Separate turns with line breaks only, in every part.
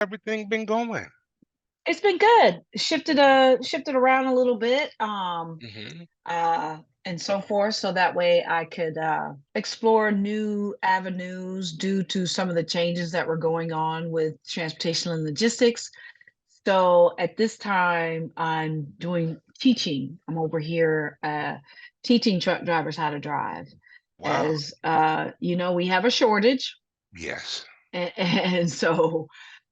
everything been going?
It's been good. Shifted around a little bit,
Hmm.
and so forth, so that way I could explore new avenues due to some of the changes that were going on with transportation and logistics. So at this time, I'm doing teaching. I'm over here teaching truck drivers how to drive.
Wow.
As we have a shortage,
Yes.
and so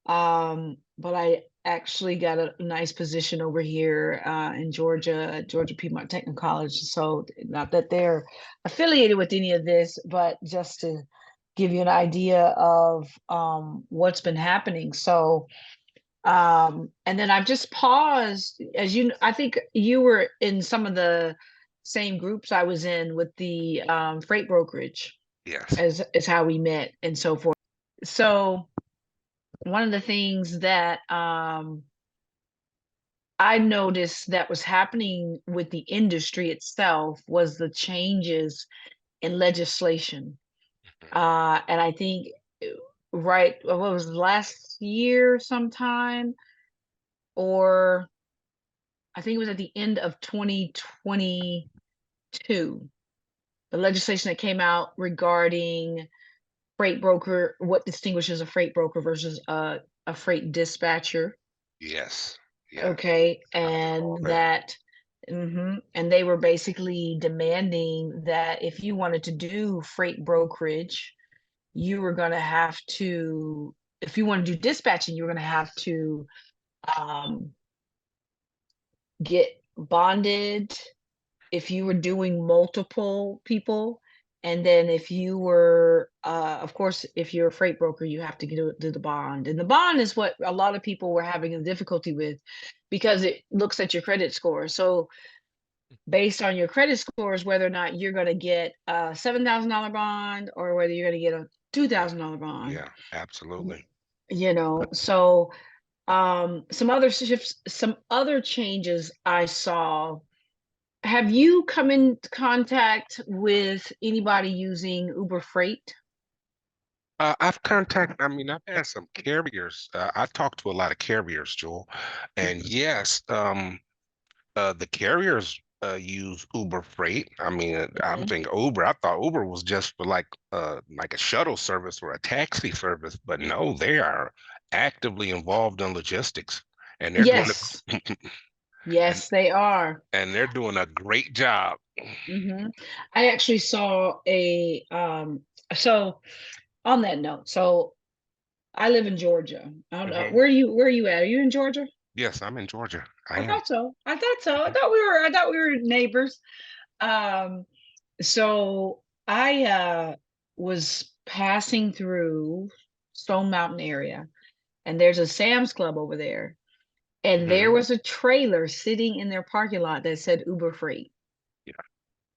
but I actually got a nice position over here in Georgia at Georgia Piedmont Technical College. So not that they're affiliated with any of this, but just to give you an idea of what's been happening. So and then I've just paused, as I think you were in some of the same groups I was in with the freight brokerage,
Yes.
as is how we met and so forth. So one of the things that I noticed that was happening with the industry itself was the changes in legislation. And I think right, what was it, last year sometime, or I think it was at the end of 2022, the legislation that came out regarding freight broker, what distinguishes a freight broker versus a freight dispatcher.
Yes. Yeah.
Okay,
I saw
and
that.
that, and they were basically demanding that if you wanted to do freight brokerage, you were going to have to, if you want to do dispatching, you were going to have to um, get bonded if you were doing multiple people. And then if you were, of course, if you're a freight broker, you have to do the bond. And the bond is what a lot of people were having a difficulty with because it looks at your credit score. So based on your credit scores, whether or not you're going to get a $7,000 bond or whether you're going to get a
Yeah.
$2,000 bond,
Yeah. Absolutely.
so some other shifts, some other changes I saw. Have you come in contact with anybody using Uber Freight?
I've contacted, I mean, I've had some carriers. I talked to a lot of carriers, Joel. And yes, the carriers use Uber Freight. I mean, I'm
Mhm.
thinking Uber. I thought Uber was just for like a shuttle service or a taxi service, but no, they are actively involved in logistics, and they're doing
Yes,
it, and
yes, they are.
and they're doing a great job.
I actually saw so on that note, so I live in Georgia. I don't know
Hmm.
where are you at? Are you in Georgia?
Yes, I'm in Georgia. I
I
am.
thought so. I thought so.
Mhm.
I thought we were neighbors. Um, so I was passing through Stone Mountain area, and there's a Sam's Club over there. And there
Hmm.
was a trailer sitting in their parking lot that said Uber Freight.
Yeah,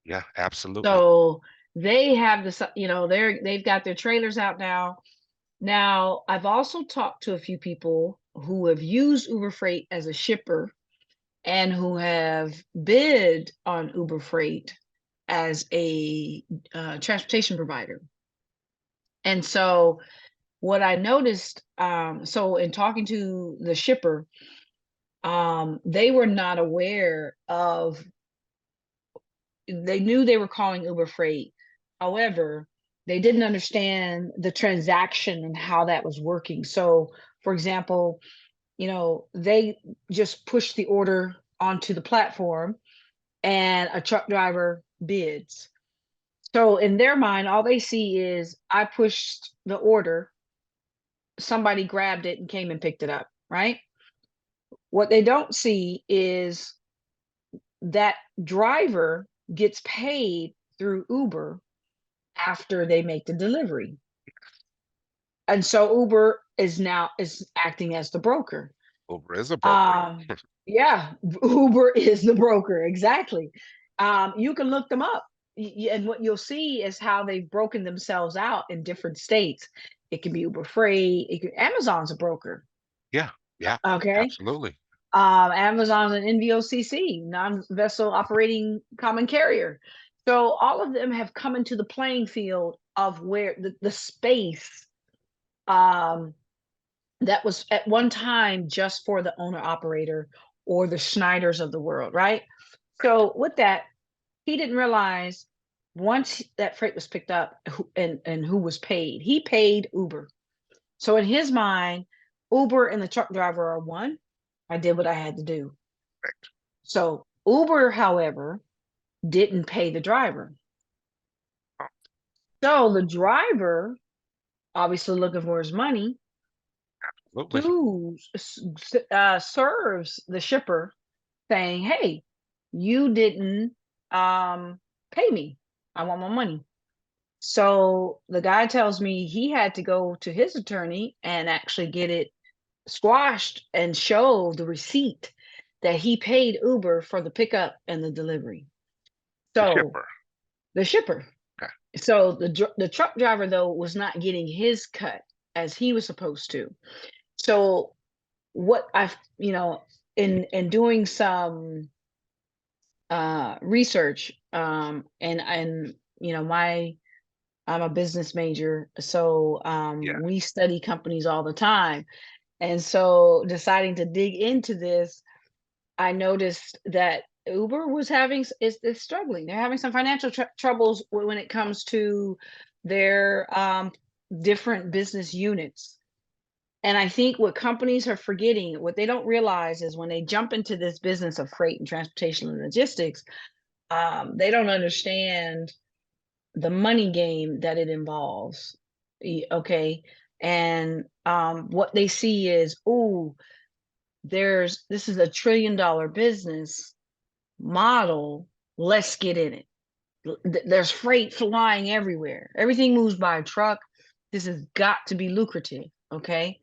yeah, absolutely.
So they have this, they've got their trailers out now. Now, I've also talked to a few people who have used Uber Freight as a shipper and who have bid on Uber Freight as a transportation provider. And so what I noticed, so in talking to the shipper, they were not aware of, they knew they were calling Uber Freight. However, they didn't understand the transaction and how that was working. So, for example, they just pushed the order onto the platform and a truck driver bids. So in their mind, all they see is I pushed the order, somebody grabbed it and came and picked it up, right? What they don't see is that driver gets paid through Uber after they make the delivery. And so Uber is acting as the broker.
Uber is a broker.
Um, yeah, Uber is the broker, exactly. You can look them up, and what you'll see is how they've broken themselves out in different states. It can be Uber Freight. Amazon's a broker.
Yeah, yeah,
Okay.
absolutely.
Amazon's an NVOCC, non-vessel operating common carrier. So all of them have come into the playing field of where the space um, that was at one time just for the owner operator or the Schneiders of the world, right?
Right.
So with that, he didn't realize once that freight was picked up and who was paid, he paid Uber. So in his mind, Uber and the truck driver are one. I did what I had to do.
Right.
So Uber, however, didn't pay the driver.
Oh,
So the driver, obviously looking for his money,
absolutely.
serves the shipper saying, "Hey, you didn't pay me. I want my money." So the guy tells me he had to go to his attorney and actually get it squashed and show the receipt that he paid Uber for the pickup and the delivery.
The
So
shipper.
the shipper.
Okay.
So the truck driver though was not getting his cut as he was supposed to. So what I've in doing some research and my I'm a business major, so
Yeah.
we study companies all the time. And so deciding to dig into this, I noticed that Uber was having is struggling. They're having some financial troubles when it comes to their different business units. And I think what companies are forgetting, what they don't realize is when they jump into this business of freight and transportation and logistics, they don't understand the money game that it involves. Okay. And what they see is, oh, this is $1 trillion business model. Let's get in it. There's freight flying everywhere. Everything moves by truck. This has got to be lucrative. Okay.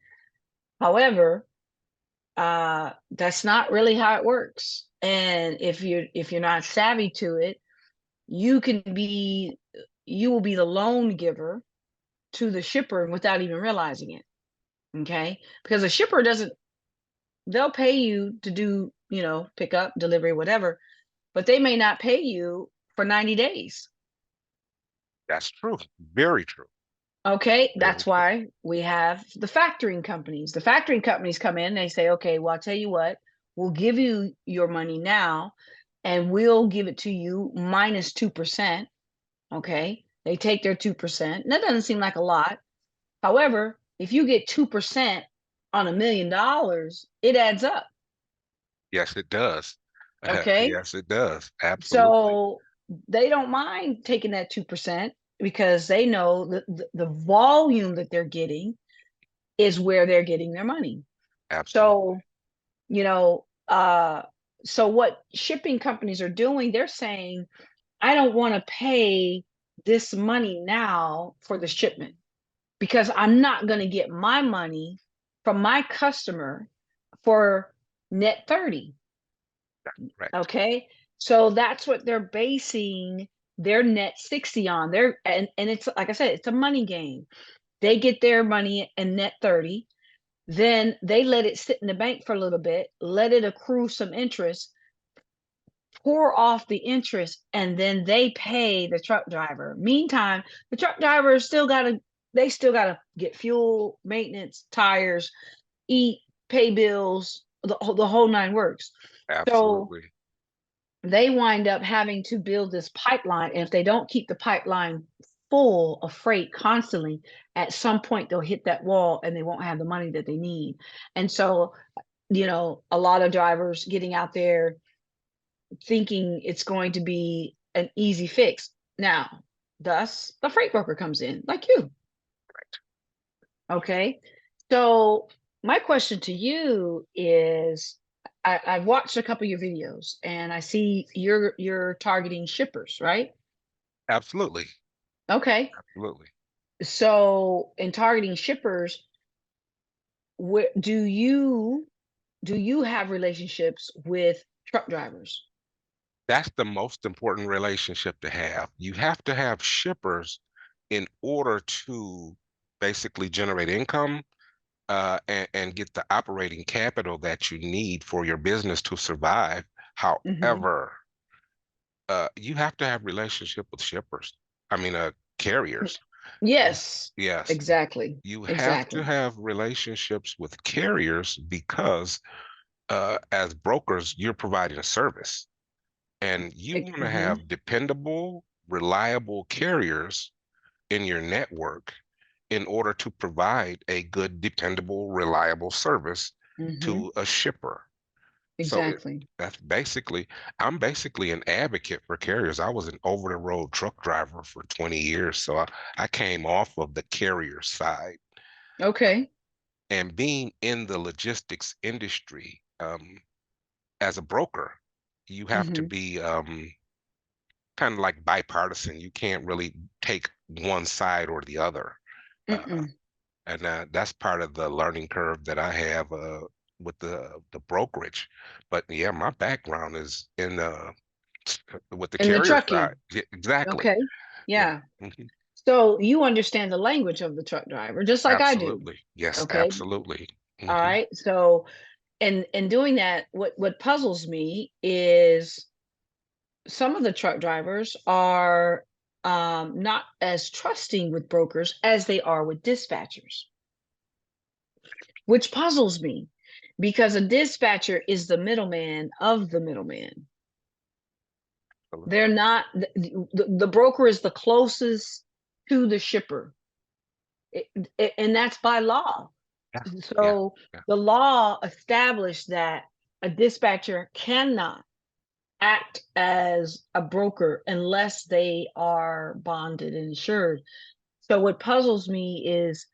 However, that's not really how it works. And if you're not savvy to it, you can be you will be the loan giver to the shipper without even realizing it. Okay. Because a shipper doesn't, they'll pay you to do, pick up, delivery, whatever, but they may not pay you for 90 days.
That's true. Very true.
Okay.
Very
That's
true.
why we have the factoring companies. The factoring companies come in, they say, okay, well, I'll tell you what, we'll give you your money now and we'll give it to you minus 2%. Okay. They take their 2%. And that doesn't seem like a lot. However, if you get 2% on $1 million, it adds up.
Yes, it does.
Okay.
Yes, it does. Absolutely.
So they don't mind taking that 2% because they know that the volume that they're getting is where they're getting their money.
Absolutely.
So, you know, uh, so what shipping companies are doing, they're saying, I don't want to pay this money now for the shipment because I'm not going to get my money from my customer for net 30.
Right.
Okay. So that's what they're basing their net 60 on. And it's like I said, it's a money game. They get their money in net 30, then they let it sit in the bank for a little bit, let it accrue some interest, pour off the interest, and then they pay the truck driver. Meantime, the truck driver still gotta get fuel, maintenance, tires, eat, pay bills, the whole nine works. So
Absolutely.
they wind up having to build this pipeline. And if they don't keep the pipeline full of freight constantly, at some point they'll hit that wall and they won't have the money that they need. And so, a lot of drivers getting out there thinking it's going to be an easy fix. Now, thus the freight broker comes in, like you. Okay. So my question to you is I've watched a couple of your videos and I see you're targeting shippers, right?
Absolutely.
Okay.
Absolutely.
So in targeting shippers, where do you have relationships with truck drivers?
That's the most important relationship to have. You have to have shippers in order to basically generate income and get the operating capital that you need for your business to survive.
Hmm.
However, you have to have relationship with shippers. I mean, carriers.
Yes,
Yes,
exactly.
you have to
Exactly.
have relationships with carriers because as brokers, you're providing a service and you want to
Mm-hmm.
have dependable, reliable carriers in your network in order to provide a good, dependable, reliable service
Mm-hmm.
to a shipper. So
Exactly.
that's basically, I'm basically an advocate for carriers. I was an over-the-road truck driver for 20 years, so I came off of the carrier side. Uh,
Okay.
and being in the logistics industry, as a broker, you have to
Mm-hmm.
be kind of like bipartisan. You can't really take one side or the other. Uh,
Mm-mm.
and that's part of the learning curve that I have with the brokerage. But yeah, my background is in with the
And the
carrier side.
trucking.
Yeah, exactly.
Okay.
Yeah.
Yeah.
Mhm.
So you understand the language of the truck driver, just like I do.
Absolutely. Yes,
Okay.
absolutely.
All
Hmm.
right. So in doing that, what puzzles me is some of the truck drivers are not as trusting with brokers as they are with dispatchers, which puzzles me because a dispatcher is the middleman of the middleman. They're not the broker is the closest to the shipper. And that's by law.
Yeah. Yeah.
So
Yeah.
the law established that a dispatcher cannot act as a broker unless they are bonded and insured. So what puzzles me is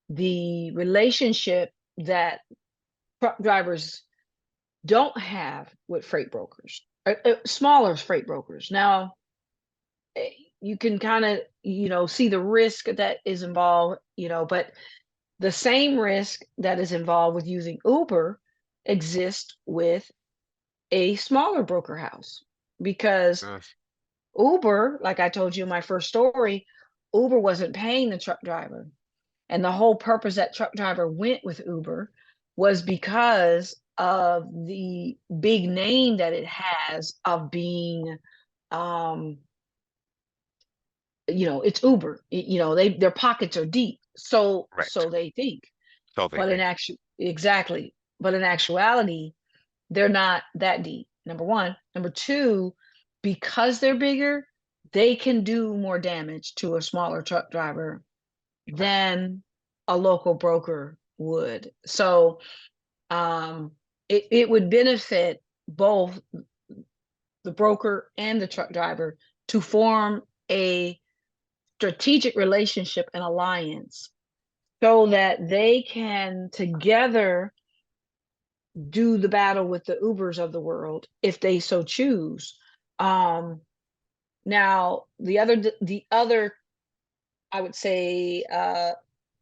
the relationship that truck drivers don't have with freight brokers, smaller freight brokers. Now, eh, you can kind of, see the risk that is involved, but the same risk that is involved with using Uber exists with a smaller broker house because
Yes.
Uber, like I told you in my first story, Uber wasn't paying the truck driver. And the whole purpose that truck driver went with Uber was because of the big name that it has of being, um, it's Uber. Their pockets are deep. So
Correct.
they think.
So they
But in
think.
actual exactly. But in actuality, they're not that deep. Number one. Number two, because they're bigger, they can do more damage to a smaller truck driver
Yeah.
than a local broker would. So it would benefit both the broker and the truck driver to form a strategic relationship and alliance so that they can together do the battle with the Ubers of the world if they so choose. Um, Now, the other, I would say,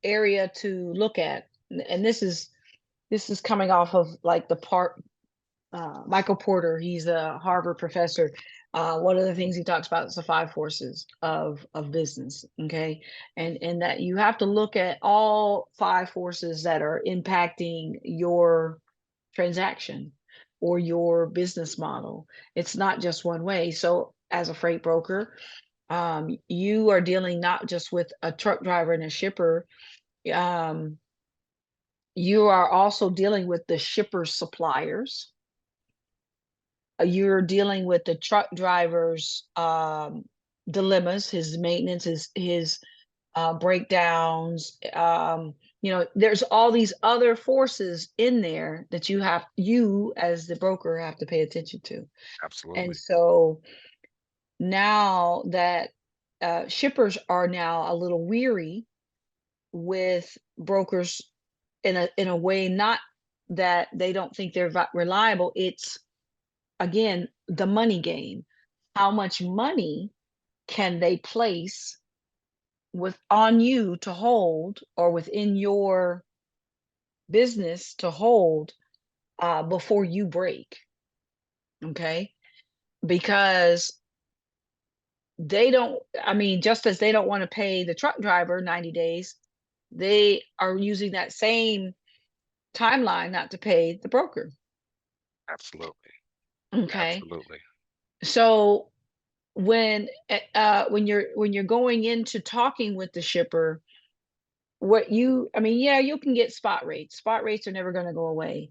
area to look at, and this is coming off of like the part Michael Porter. He's a Harvard professor. One of the things he talks about is the five forces of business. Okay, and that you have to look at all five forces that are impacting your transaction or your business model. It's not just one way. So, as a freight broker, you are dealing not just with a truck driver and a shipper. Um, you are also dealing with the shipper's suppliers. You're dealing with the truck driver's dilemmas, his maintenance, his breakdowns. There's all these other forces in there that you as the broker have to pay attention to. And
Absolutely.
so now that shippers are now a little weary with brokers in a way, not that they don't think they're reliable. It's again the money game. How much money can they place with on you to hold or within your business to hold before you break? Okay, because they don't. I mean, just as they don't want to pay the truck driver 90 days, they are using that same timeline not to pay the broker.
Absolutely.
Okay,
Absolutely.
so when you're going into talking with the shipper, I mean, yeah, you can get spot rates. Spot rates are never going to go away,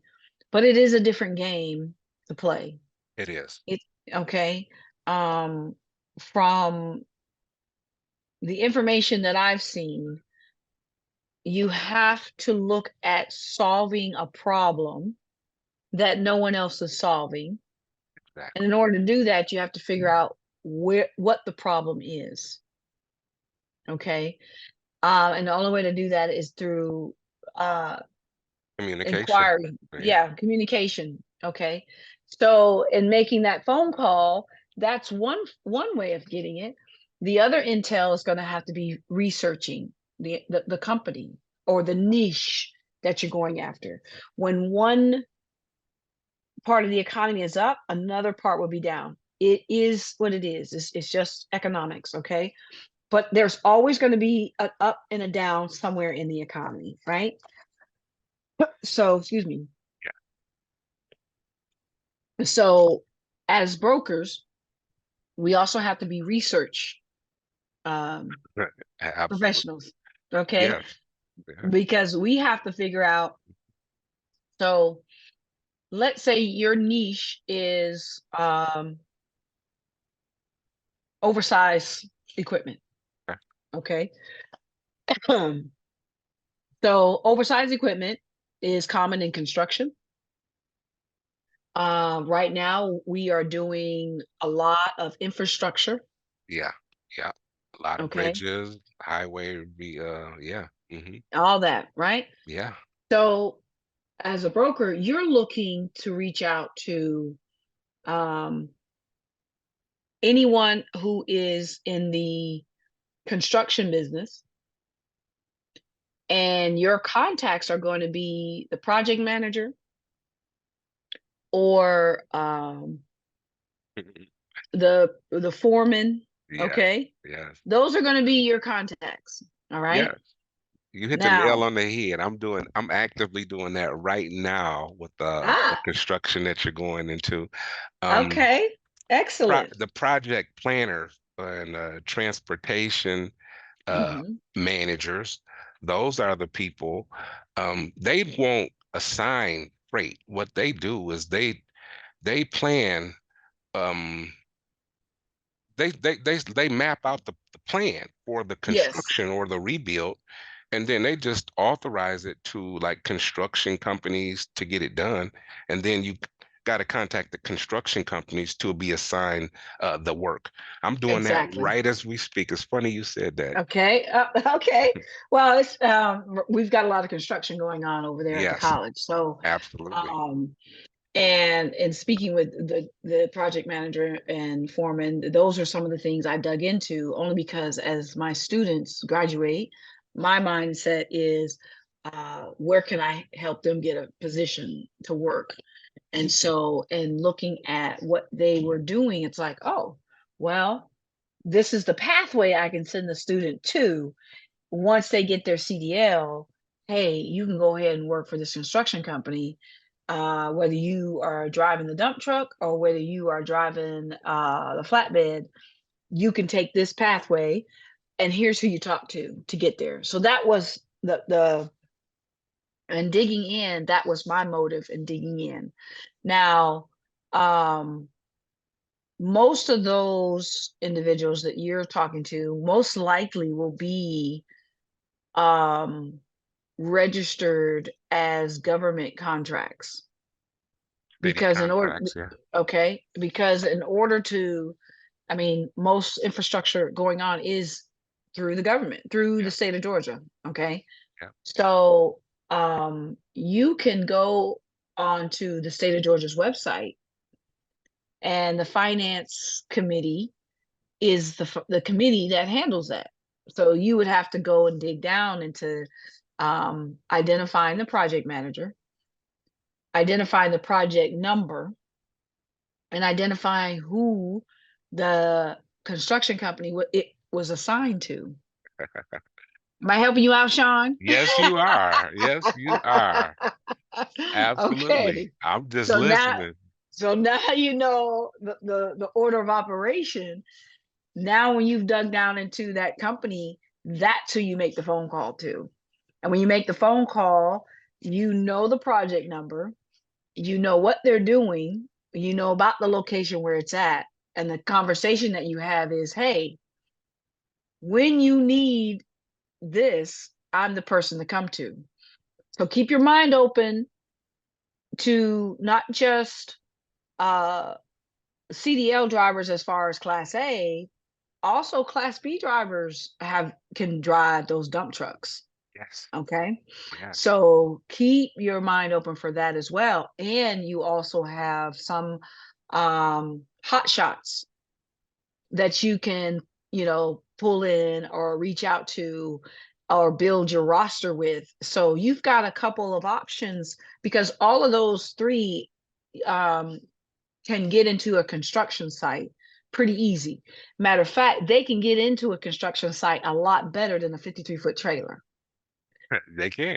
but it is a different game to play.
It is.
It okay. Um, from the information that I've seen, you have to look at solving a problem that no one else is solving. And
Exactly.
in order to do that, you have to figure out what the problem is. Okay. And the only way to do that is through uh
Communication.
inquiry.
Yeah.
Yeah, communication. Okay. So in making that phone call, that's one way of getting it. The other intel is going to have to be researching the company or the niche that you're going after. When one part of the economy is up, another part will be down. It is what it is. It's just economics, okay? But there's always going to be an up and a down somewhere in the economy, right? So, excuse me. So, as brokers, we also have to be research um,
Yeah. Absolutely.
professionals, okay?
Yes. Yeah.
Because we have to figure out. So, let's say your niche is oversized equipment,
Okay.
okay? So, oversized equipment is common in construction. Right now, we are doing a lot of infrastructure,
Yeah. Yeah. A lot of
okay?
bridges, highway, yeah.
All that, right?
Yeah.
So, as a broker, you're looking to reach out to um, anyone who is in the construction business, and your contacts are going to be the project manager or the foreman.
Yes.
Okay,
Yes.
those are going to be your contacts. All right.
Yes. You hit the nail
Now,
on the head. I'm actively doing that right now with the
ah,
construction that you're going into. Um,
okay, excellent.
the project planners and transportation uh,
Hmm.
managers, those are the people. They won't assign freight. What they do is they plan. Um, they map out the plan for the
Yes,
construction or the rebuild, and then they just authorize it to like construction companies to get it done, and then you got to contact the construction companies to be assigned the work. I'm doing that
exactly.
right as we speak. It's funny you said that.
Okay. Okay. Well, it's we've got a lot of construction going on over there at the
Yes,
college. So,
absolutely.
um, and speaking with the project manager and foreman, those are some of the things I dug into only because as my students graduate, my mindset is where can I help them get a position to work? And so, in looking at what they were doing, it's like, oh, well, this is the pathway I can send the student to once they get their CDL. Hey, you can go ahead and work for this construction company, whether you are driving the dump truck or whether you are driving the flatbed. You can take this pathway, and here's who you talk to get there. So that was the and digging in. That was my motive in digging in. Now, um, most of those individuals that you're talking to most likely will be um, registered as government contracts
City
because in order
contracts, yeah.
okay, because in order to, I mean, most infrastructure going on is through the government, through
Yeah.
the state of Georgia. Okay.
Yeah.
So you can go onto the state of Georgia's website, and the finance committee is the committee that handles that. So you would have to go and dig down into identifying the project manager, identifying the project number, and identifying who the construction company it was assigned to. Am I helping you out, Shawn?
Yes, you are. Yes, you are. Absolutely.
Okay.
I'm just
So now
listening.
so now you know the order of operation. Now, when you've dug down into that company, that's who you make the phone call to. And when you make the phone call, you know the project number, you know what they're doing, you know about the location where it's at. And the conversation that you have is, hey, when you need this, I'm the person to come to. So keep your mind open to not just uh, CDL drivers as far as Class A, also Class B drivers can drive those dump trucks.
Yes.
Okay.
Yes.
So keep your mind open for that as well. And you also have some hot shots that you can, pull in or reach out to or build your roster with. So you've got a couple of options because all of those three um, can get into a construction site pretty easy. Matter of fact, they can get into a construction site a lot better than a 53-foot trailer.
They can.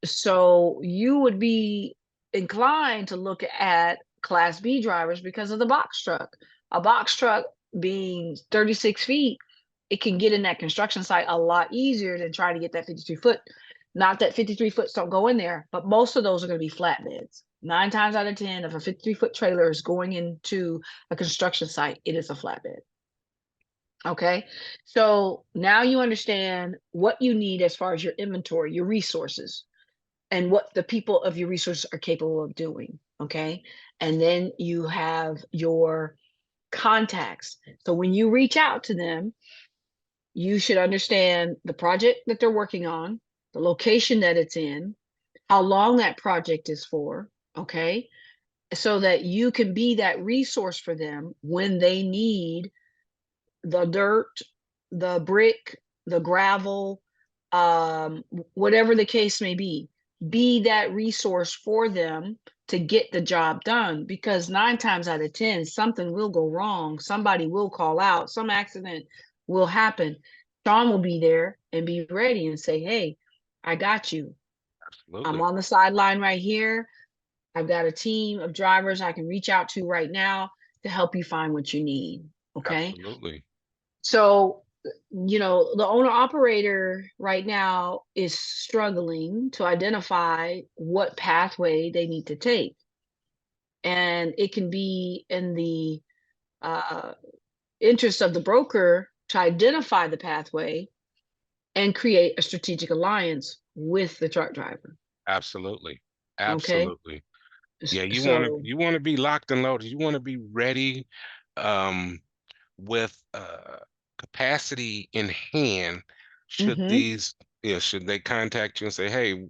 So you would be inclined to look at Class B drivers because of the box truck. A box truck being 36 feet, it can get in that construction site a lot easier than trying to get that 53 foot. Not that 53 foots don't go in there, but most of those are going to be flatbeds. 9 times out of 10, if a 53-foot trailer is going into a construction site, it is a flatbed. Okay. So now you understand what you need as far as your inventory, your resources, and what the people of your resources are capable of doing. Okay. And then you have your contacts. So when you reach out to them, you should understand the project that they're working on, the location that it's in, how long that project is for. Okay. So that you can be that resource for them when they need the dirt, the brick, the gravel, whatever the case may be that resource for them to get the job done. Because 9 times out of 10, something will go wrong. Somebody will call out. Some accident will happen. Shawn will be there and be ready and say, hey, I got you. I'm
Absolutely.
on the sideline right here. I've got a team of drivers I can reach out to right now to help you find what you need. Okay.
Absolutely.
So, the owner operator right now is struggling to identify what pathway they need to take. And it can be in the uh, interest of the broker to identify the pathway and create a strategic alliance with the truck driver.
Absolutely.
Okay.
Absolutely. Yeah,
So,
you want to be locked and loaded. You want to be ready um with capacity in hand should
mhm.
these should they contact you and say, "Hey,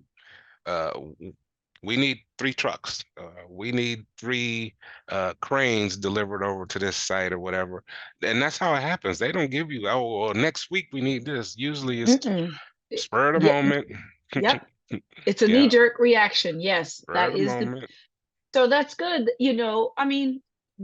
we need 3 trucks. We need 3 cranes delivered over to this site or whatever." And that's how it happens. They don't give you, "Oh, well, next week we need this." Usually it's
Mm-mm.
spur of the
Yep.
moment.
Yep. It's a knee
Yeah,
jerk reaction. Yes,
spur
that
of the
is the
moment.
so that's good. I mean,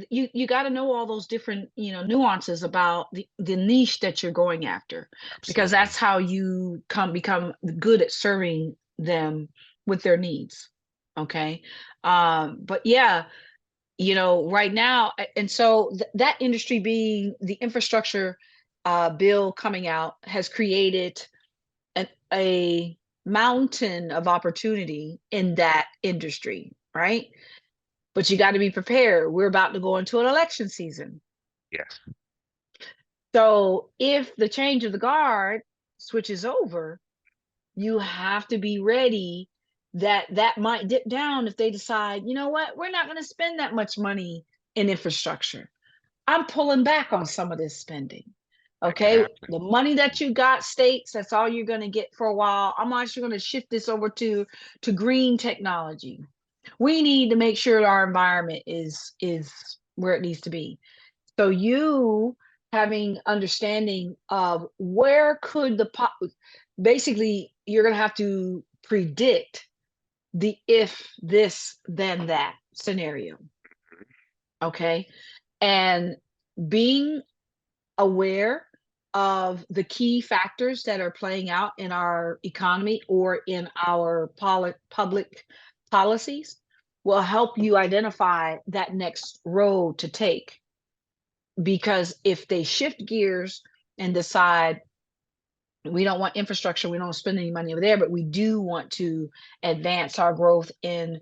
you got to know all those different, nuances about the niche that you're going after, because
Absolutely.
that's how you become good at serving them with their needs. Okay. But yeah, right now, and so that industry being the infrastructure bill coming out has created a mountain of opportunity in that industry, right? But you got to be prepared. We're about to go into an election season.
Yes.
So if the change of the guard switches over, you have to be ready that that might dip down if they decide, you know what, we're not going to spend that much money in infrastructure. I'm pulling back on some of this spending.
That could
Okay.
happen.
The money that you got, states, that's all you're going to get for a while. I'm actually going to shift this over to green technology. We need to make sure our environment is where it needs to be. So you having understanding of where could basically you're going to have to predict the if this then that scenario. Okay. And being aware of the key factors that are playing out in our economy or in our public policies will help you identify that next road to take. because if they shift gears and decide we don't want infrastructure, we don't spend any money over there, but we do want to advance our growth in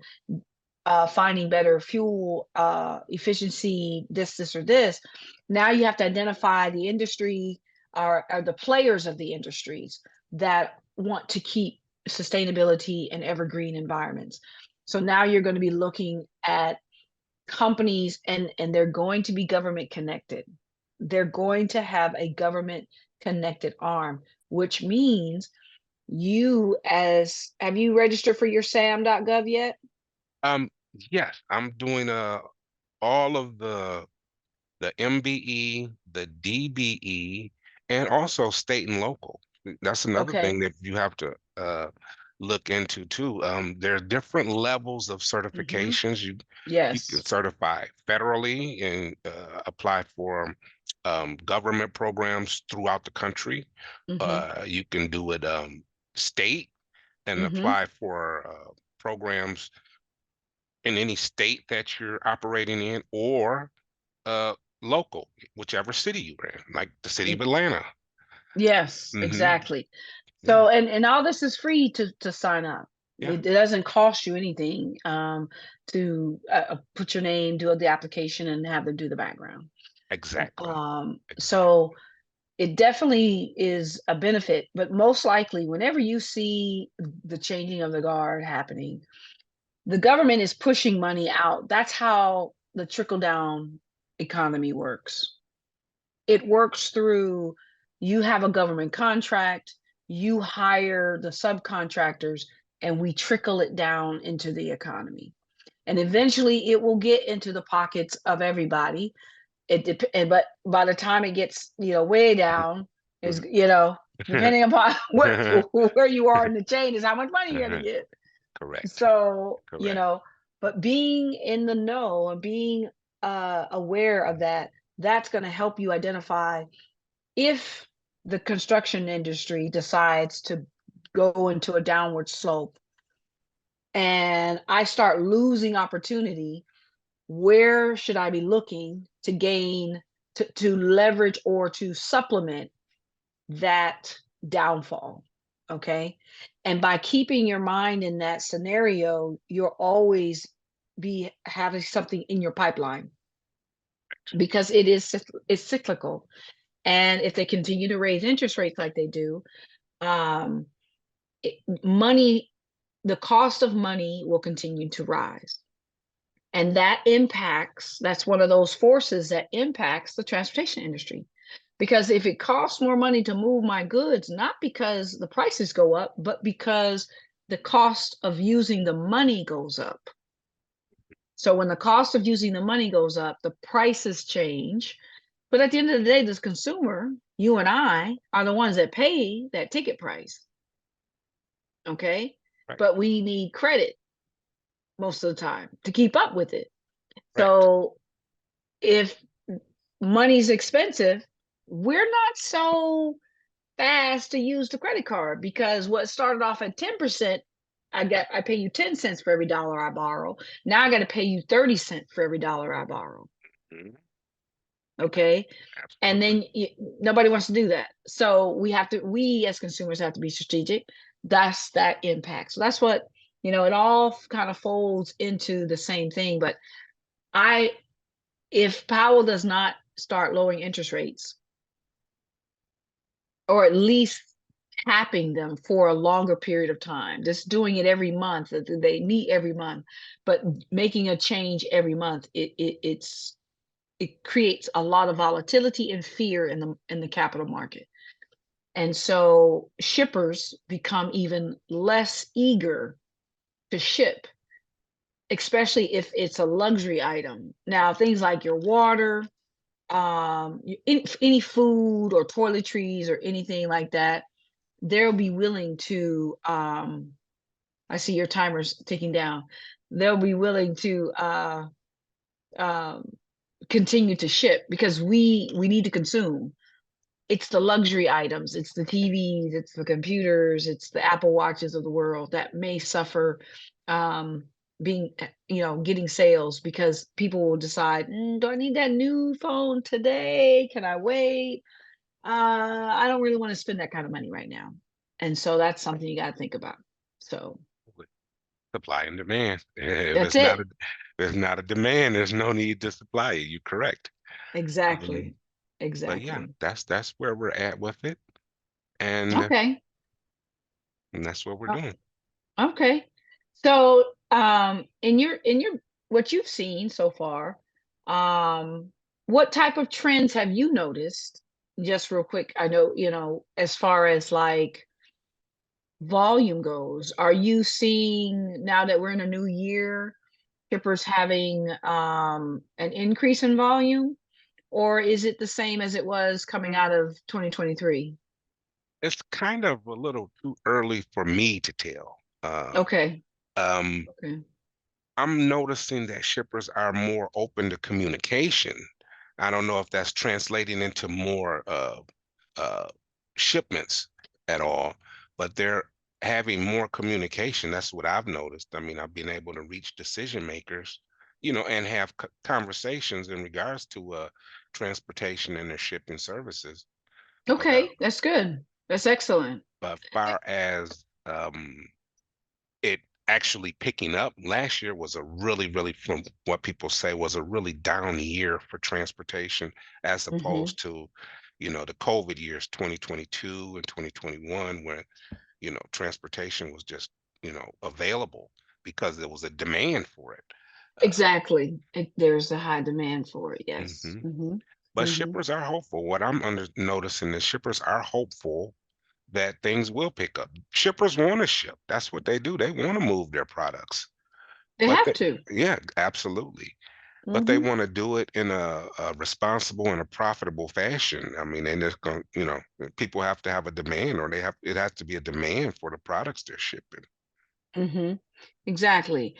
finding better fuel efficiency, this, or this. Now you have to identify the industry or the players of the industries that want to keep sustainability and evergreen environments. So now you're going to be looking at companies, and they're going to be government connected. They're going to have a government connected arm, which means have you registered for your sam.gov yet?
Yes, I'm doing all of the MBE, the DBE, and also state and local. That's another thing
Okay.
that you have to look into too. There are different levels of
Mm-hmm.
certifications. You can
Yes.
certify federally and apply for government programs throughout the country.
Mm-hmm.
You can do it state and
Mm-hmm.
apply for programs in any state that you're operating in, or uh local, whichever city you're in, like the city of Atlanta.
Yes,
Hmm.
exactly.
Yeah,
So, and all this is free to sign up.
yeah,
It doesn't cost you anything to put your name, do the application, and have them do the background.
exactly. Exactly.
So it definitely is a benefit, but most likely, whenever you see the changing of the guard happening, the government is pushing money out. That's how the trickle down economy works. It works through, you have a government contract, you hire the subcontractors, and we trickle it down into the economy. And eventually it will get into the pockets of everybody. But by the time it gets, way down, is, depending upon where you are in the chain, is how much money you're going to get.
Correct.
So,
Correct.
but being in the know and being aware of that, that's going to help you identify if the construction industry decides to go into a downward slope and I start losing opportunity, where should I be looking to gain, to leverage or to supplement that downfall? Okay. And by keeping your mind in that scenario, you'll always be having something in your pipeline because it's cyclical. And if they continue to raise interest rates like they do, um, money, the cost of money will continue to rise. And that's one of those forces that impacts the transportation industry. Because if it costs more money to move my goods, not because the prices go up, but because the cost of using the money goes up. So when the cost of using the money goes up, the prices change. But at the end of the day, this consumer, you and I, are the ones that pay that ticket price. Okay.
Right.
But we need credit most of the time to keep up with it.
Correct.
So if money's expensive, we're not so fast to use the credit card because what started off at 10%, I pay you 10 cents for every dollar I borrow. Now I got to pay you 30 cents for every dollar I borrow.
Mhm.
Okay. And
Absolutely.
then nobody wants to do that. So we as consumers have to be strategic. That's that impact. So that's what, it all kind of folds into the same thing. But I, if Powell does not start lowering interest rates, or at least tapping them for a longer period of time, just doing it every month, they meet every month, but making a change every month, it creates a lot of volatility and fear in the capital market. And so shippers become even less eager to ship, especially if it's a luxury item. Now, things like your water, any food or toiletries or anything like that, they'll be willing to, I see your timer's ticking down. They'll be willing to um, continue to ship because we need to consume. It's the luxury items, it's the TVs, it's the computers, it's the Apple Watches of the world that may suffer. Um, being, getting sales because people will decide, do I need that new phone today? Can I wait? I don't really want to spend that kind of money right now. And so that's something you got to think about. So
Supply and demand. If
that's
it's not
it.
a there's not a demand, there's no need to supply it. You're correct. Um,
Exactly.
but yeah,
Exactly.
that's where we're at with it, and
Okay.
and that's what we're
Uh,
doing.
Okay. So, in your what you've seen so far, um, what type of trends have you noticed? Just real quick, I know, as far as like volume goes, are you seeing now that we're in a new year, shippers having an increase in volume, or is it the same as it was coming
Mm,
out of 2023?
It's kind of a little too early for me to tell.
Okay.
Um,
Okay.
I'm noticing that shippers are more open to communication. I don't know if that's translating into more uh, shipments at all, but they're having more communication. That's what I've noticed. I mean, I've been able to reach decision makers, and have conversations in regards to transportation and their shipping services. But
Okay, that's good. That's excellent.
far as it actually picking up, last year was a really, really, from what people say, was a really down year for transportation as
Hmm.
opposed to, the COVID years, 2022 and 2021, where, transportation was just, available because there was a demand for it. Uh,
Exactly. There's a high demand for it. Yes.
mhm.
Hmm.
But
Hmm.
shippers are hopeful. What I'm noticing is shippers are hopeful that things will pick up. Shippers want to ship. That's what they do. They want to move their products.
They
But
have
they,
to.
yeah, absolutely. But they
Hmm.
want to do it in a responsible and a profitable fashion. I mean, and it's going, people have to have a demand, or it has to be a demand for the products they're shipping.
Hmm. Exactly.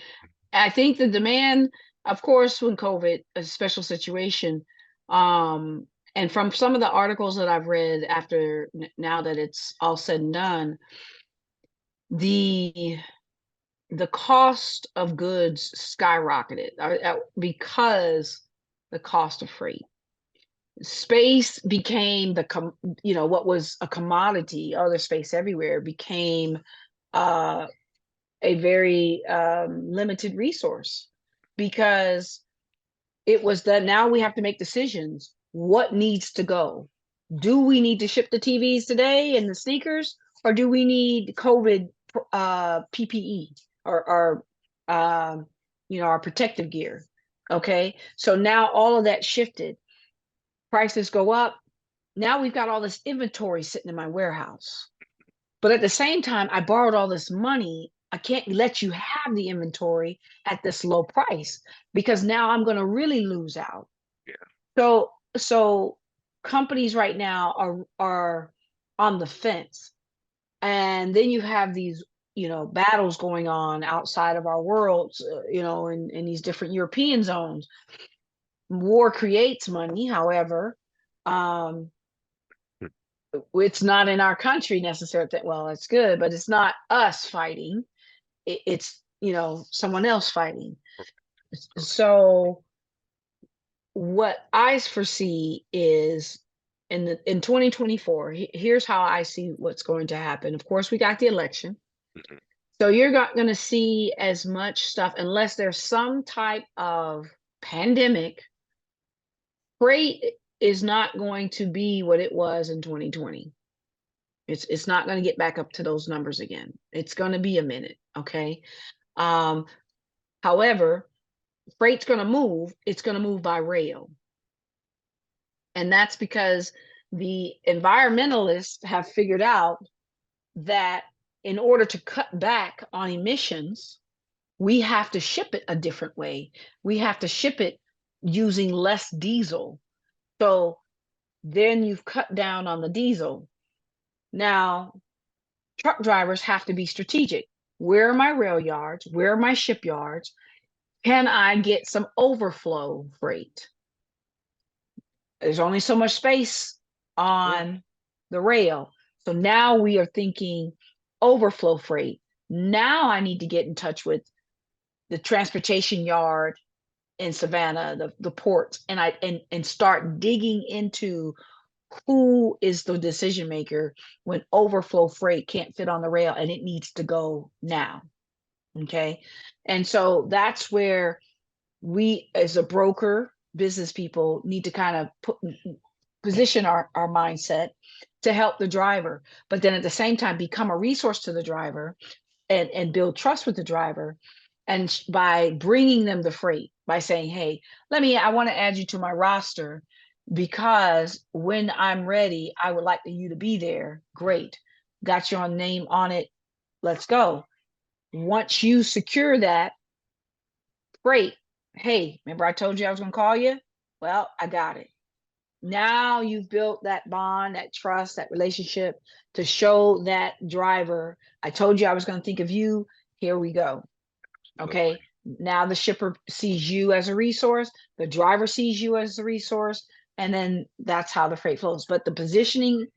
I think the demand, of course, when COVID, a special situation, um, and from some of the articles that I've read after now that it's all said and done, the the cost of goods skyrocketed because the cost of freight. Space became what was a commodity, other space everywhere became uh, a very limited resource because it was that now we have to make decisions. What needs to go? Do we need to ship the TVs today and the sneakers, or do we need COVID PPE or our protective gear? Okay, so now all of that shifted. Prices go up. Now we've got all this inventory sitting in my warehouse. But at the same time, I borrowed all this money. I can't let you have the inventory at this low price because now I'm going to really lose out.
Yeah.
So companies right now are on the fence. And then you have these, battles going on outside of our worlds, in these different European zones. War creates money, however, um, it's not in our country necessarily. Well, it's good, but it's not us fighting. It's someone else fighting.
Correct.
So what I foresee is in 2024. Here's how I see what's going to happen. Of course, we got the election,
Mhm.
so you're not going to see as much stuff unless there's some type of pandemic. Freight is not going to be what it was in 2020. It's not going to get back up to those numbers again. It's going to be a minute, okay? Um, However, freight's going to move. It's going to move by rail, and that's because the environmentalists have figured out that in order to cut back on emissions, we have to ship it a different way. We have to ship it using less diesel. So then you've cut down on the diesel. Now, truck drivers have to be strategic. Where are my rail yards? Where are my shipyards? Can I get some overflow freight? There's only so much space
Yeah.
on the rail. So now we are thinking overflow freight. Now I need to get in touch with the transportation yard in Savannah, the ports, and and start digging into who is the decision maker when overflow freight can't fit on the rail and it needs to go now. Okay. And so that's where we as a broker, business people, need to kind of position our mindset to help the driver, but then at the same time become a resource to the driver and build trust with the driver. And by bringing them the freight, by saying, hey, I want to add you to my roster because when I'm ready, I would like you to be there. Great. Got your name on it. Let's go. Once you secure that freight, hey, remember I told you I was going to call you? Well, I got it. Now you've built that bond, that trust, that relationship to show that driver, I told you I was going to think of you. Here we go.
Absolutely.
Okay. Now the shipper sees you as a resource, the driver sees you as a resource, and then that's how the freight flows. But the positioning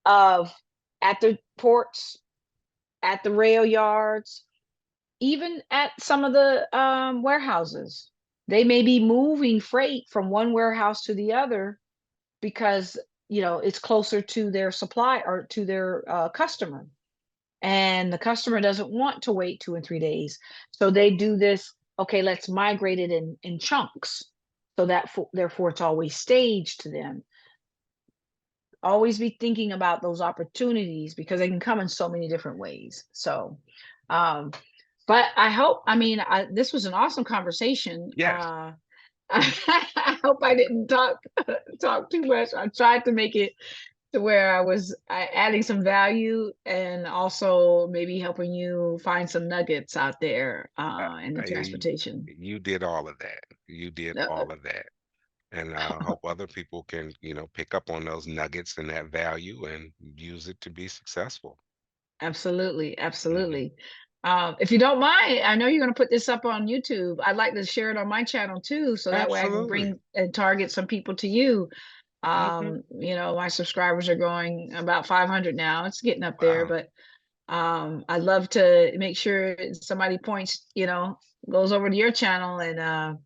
of at the ports, at the rail yards, even at some of the warehouses, they may be moving freight from one warehouse to the other because it's closer to their supply or to their customer, and the customer doesn't want to wait 2 and 3 days, so they do this. Okay, let's migrate it in chunks, so that therefore it's always staged to them. Always be thinking about those opportunities because they can come in so many different ways. So um but I hope, this was an awesome conversation.
Yes.
I hope I didn't talk too much. I tried to make it to where I was adding some value and also maybe helping you find some nuggets out there in the
You,
transportation.
you did all of that. You did
Uh,
all of that. And I hope other people can, pick up on those nuggets and that value and use it to be successful.
Absolutely,
Hmm.
absolutely. If you don't mind, I know you're going to put this up on YouTube. I'd like to share it on my channel too, so that way I can
Absolutely.
bring and target some people to you.
Hmm.
My subscribers are going about 500 now. It's getting up there,
Wow.
but I'd love to make sure somebody points, goes over to your channel and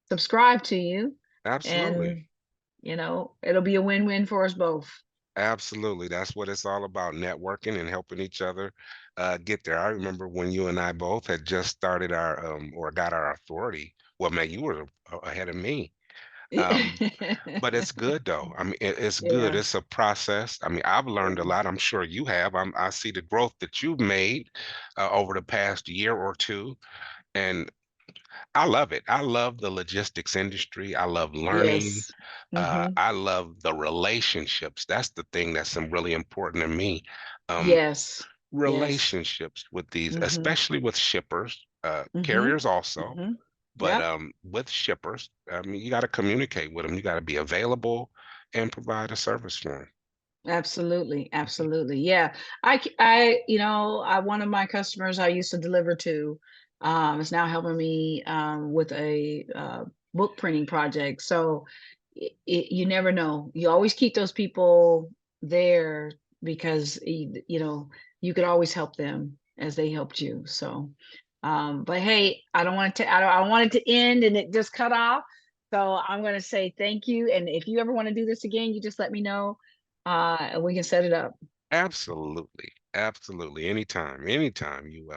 subscribe to you,
Absolutely.
and it'll be a win-win for us both.
Absolutely. That's what it's all about, networking and helping each other get there. I remember when you and I both had just started our or got our authority. Well, man, you were ahead of me. Um, but it's good though. I mean, it's good.
Yeah,
It's a process. I mean, I've learned a
yeah,
lot. I'm sure you have. I see the growth that you've made over the past year or two, and I love it. I love the logistics industry. I love learning.
yes. Hmm.
I love the relationships. That's the thing that's really important to me. Um,
Yes, yes.
Relationships with these,
Hmm.
especially with shippers,
Hmm.
carriers also,
Hmm.
but
Yep.
with shippers, I mean, you got to communicate with them. You got to be available and provide a service for them.
Absolutely, absolutely. Yeah. One of my customers I used to deliver to, is now helping me with a book printing project. So you never know. You always keep those people there because you could always help them as they helped you. So, but hey, I don't want it to end and it just cut off. So I'm going to say thank you. And if you ever want to do this again, you just let me know, and we can set it up.
Absolutely, absolutely. Anytime you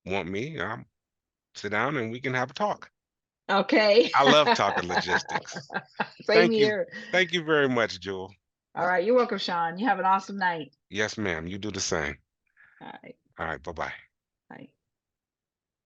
want me, I'll sit down and we can have a talk.
Okay.
I love talking logistics.
Same
Thank you,
here.
thank you very much, Jewel.
All right. You're welcome, Shawn. You have an awesome night.
Yes, ma'am. You do the same.
All right.
All right, bye bye.